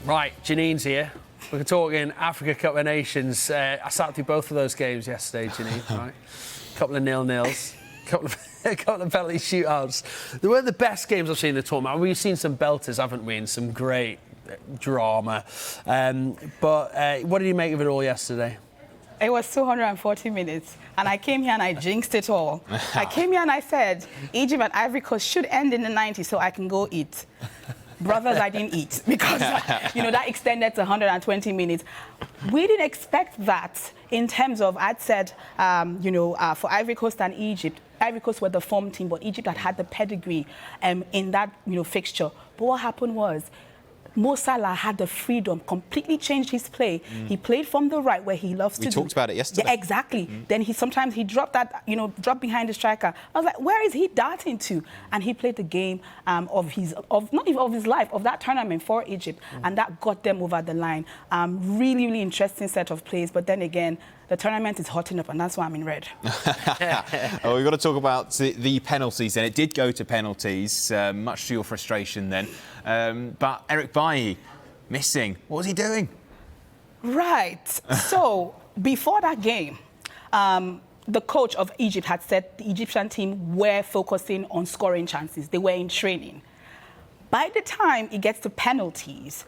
Right, Janine's here. We're talking Africa Cup of Nations. I sat through both of those games yesterday, Janine. Right, couple of 0-0s, couple of penalty shootouts. They weren't the best games I've seen in the tournament. We've seen some belters, haven't we, and some great drama. But what did you make of it all yesterday? It was 240 minutes, and I came here and I jinxed it all. I came here and I said, Egypt and Ivory Coast should end in the 90s so I can go eat. Brothers, I didn't eat because, that extended to 120 minutes. We didn't expect that in terms of, I'd said, for Ivory Coast and Egypt. Ivory Coast were the form team, but Egypt had the pedigree in that, fixture. But what happened was, Mo Salah had the freedom, completely changed his play. He played from the right where he loves to do. We talked about it yesterday. Yeah, exactly. Then sometimes he dropped that, dropped behind the striker. I was like, where is he darting to? And he played the game not even of his life, of that tournament for Egypt. And that got them over the line. Really, really interesting set of plays. But then again, the tournament is hotting up, and that's why I'm in red. Oh, we've got to talk about the penalties, and it did go to penalties, much to your frustration then. But Eric Bailly, missing. What was he doing? Right. So, before that game, the coach of Egypt had said the Egyptian team were focusing on scoring chances. They were in training. By the time it gets to penalties,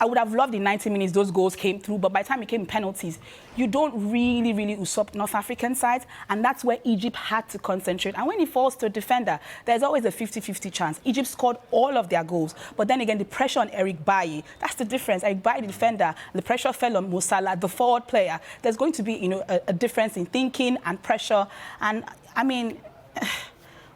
I would have loved in 90 minutes those goals came through, but by the time it came to penalties, you don't really usurp North African sides, and that's where Egypt had to concentrate. And when it falls to a defender, there's always a 50-50 chance. Egypt scored all of their goals, but then again, the pressure on Eric Bailly, that's the difference. Eric Bailly, the defender, the pressure fell on Mo Salah, the forward player. There's going to be, a difference in thinking and pressure, and I mean...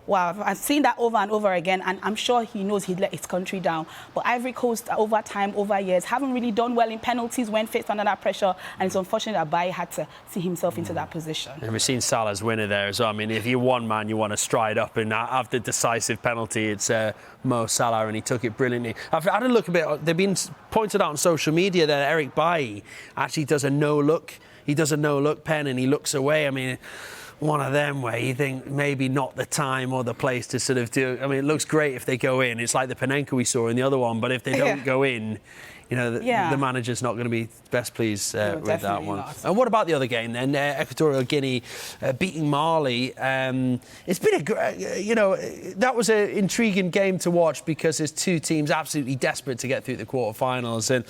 Wow, I've seen that over and over again, and I'm sure he knows he'd let his country down. But Ivory Coast, over time, over years, haven't really done well in penalties when faced under that pressure, and it's unfortunate that Bailly had to see himself into that position. And we've seen Salah's winner there as well. I mean, if you're one man, you want to stride up and have the decisive penalty. It's Mo Salah, and he took it brilliantly. I've had a look a bit. They've been pointed out on social media that Eric Bailly actually does a no-look. He does a no-look pen, and he looks away. I mean... one of them where you think maybe not the time or the place to sort of do. I mean, it looks great if they go in. It's like the Panenka we saw in the other one, but if they don't go in, the manager's not going to be best pleased with that one. Not. And what about the other game then? Equatorial Guinea beating Mali. It's been that was an intriguing game to watch because there's two teams absolutely desperate to get through the quarterfinals. And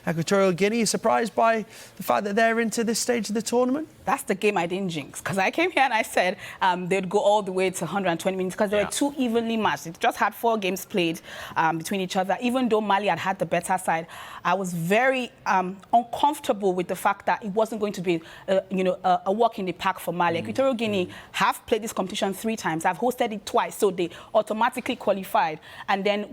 Equatorial Guinea is surprised by the fact that they're into this stage of the tournament. That's the game I didn't jinx, because I came here and I said they'd go all the way to 120 minutes because they were too evenly matched. They just had 4 games played between each other. Even though Mali had the better side, I was very uncomfortable with the fact that it wasn't going to be, a walk in the park for Mali. Equatorial Guinea have played this competition 3 times. I've hosted it twice, so they automatically qualified. And then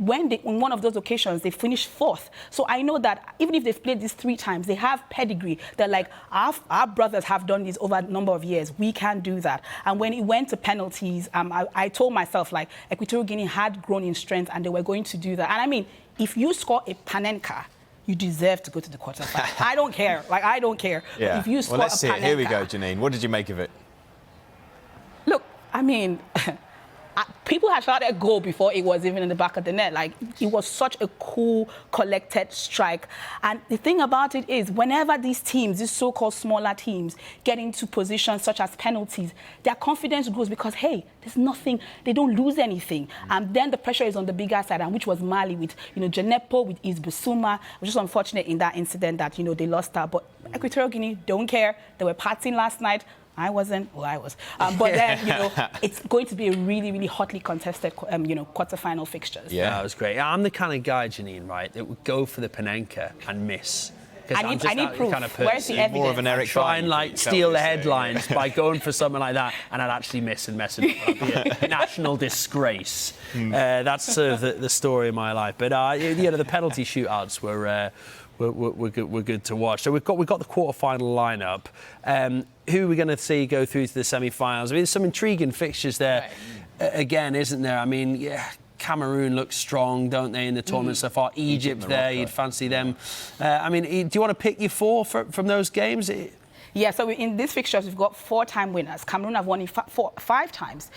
on one of those occasions, they finished 4th. So I know that even if they've played this 3 times, they have pedigree. They're like, our brothers have done this over a number of years. We can do that. And when it went to penalties, I told myself, like, Equatorial Guinea had grown in strength and they were going to do that. And I mean, if you score a Panenka, you deserve to go to the quarterfinal. I don't care. Like, I don't care. Yeah. If you score let's see a Panenka, it. Here we go, Janine. What did you make of it? Look, I mean... people had shot a goal before it was even in the back of the net. Like, it was such a cool, collected strike. And the thing about it is, whenever these teams, these so-called smaller teams, get into positions such as penalties, their confidence grows because, hey, there's nothing, they don't lose anything. And then the pressure is on the bigger side, and which was Mali with, Janepo, with Isbusuma, which is unfortunate in that incident that, they lost out. But Equatorial Guinea don't care. They were partying last night. I wasn't. Well, I was. But then, it's going to be a really, really hotly contested, quarterfinal fixtures. Yeah, that was great. I'm the kind of guy, Janine, right, that would go for the Panenka and miss. I need proof. Kind of Where's the evidence? More of an Eric try and steal the headlines by going for something like that, and I'd actually miss and mess it up. That'd be a national disgrace. That's sort of the story of my life. But the penalty shootouts were good to watch. So we've got the quarter-final lineup. Who are we going to see go through to the semi-finals? I mean, there's some intriguing fixtures there, again, isn't there? I mean, Cameroon looks strong, don't they, in the tournament so far? Egypt there, you'd fancy them. I mean, do you want to pick your 4 from those games? Yeah, so in these fixtures, we've got 4-time winners. Cameroon have won it 5 times.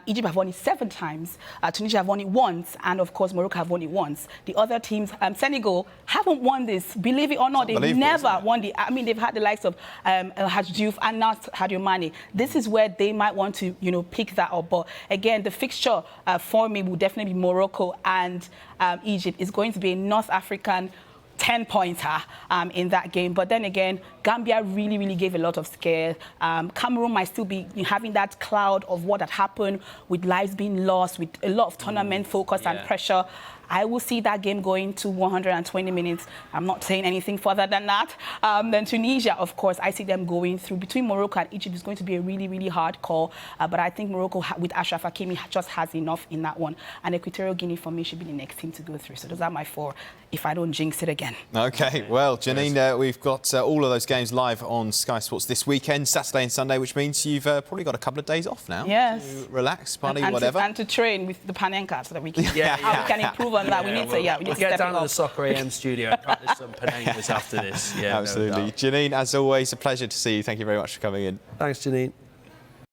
Egypt have won it 7 times. Tunisia have won it once. And, of course, Morocco have won it once. The other teams, Senegal, haven't won this. Believe it or not, they've never won the... I mean, they've had the likes of El Hadji Diouf and now Sadio Mane. This is where they might want to, pick that up. But, again, the fixture for me will definitely be Morocco and Egypt. Is going to be a North African 10-pointer in that game. But then again, Gambia really, really gave a lot of scare. Cameroon might still be having that cloud of what had happened with lives being lost, with a lot of tournament focus and pressure. I will see that game going to 120 minutes. I'm not saying anything further than that. Then Tunisia, of course, I see them going through. Between Morocco and Egypt is going to be a really, really hard call. But I think Morocco, with Achraf Hakimi, just has enough in that one. And Equatorial Guinea, for me, should be the next team to go through. So those are my 4, if I don't jinx it again. OK, well, Janine, we've got all of those games live on Sky Sports this weekend, Saturday and Sunday, which means you've probably got a couple of days off now. Yes. To relax, party, and whatever. And to train with the Panenka so that we can, we can improve on that. We need to get down to the Soccer AM studio and practice some Panenkas after this. Yeah, absolutely. Janine, as always, a pleasure to see you. Thank you very much for coming in. Thanks, Janine.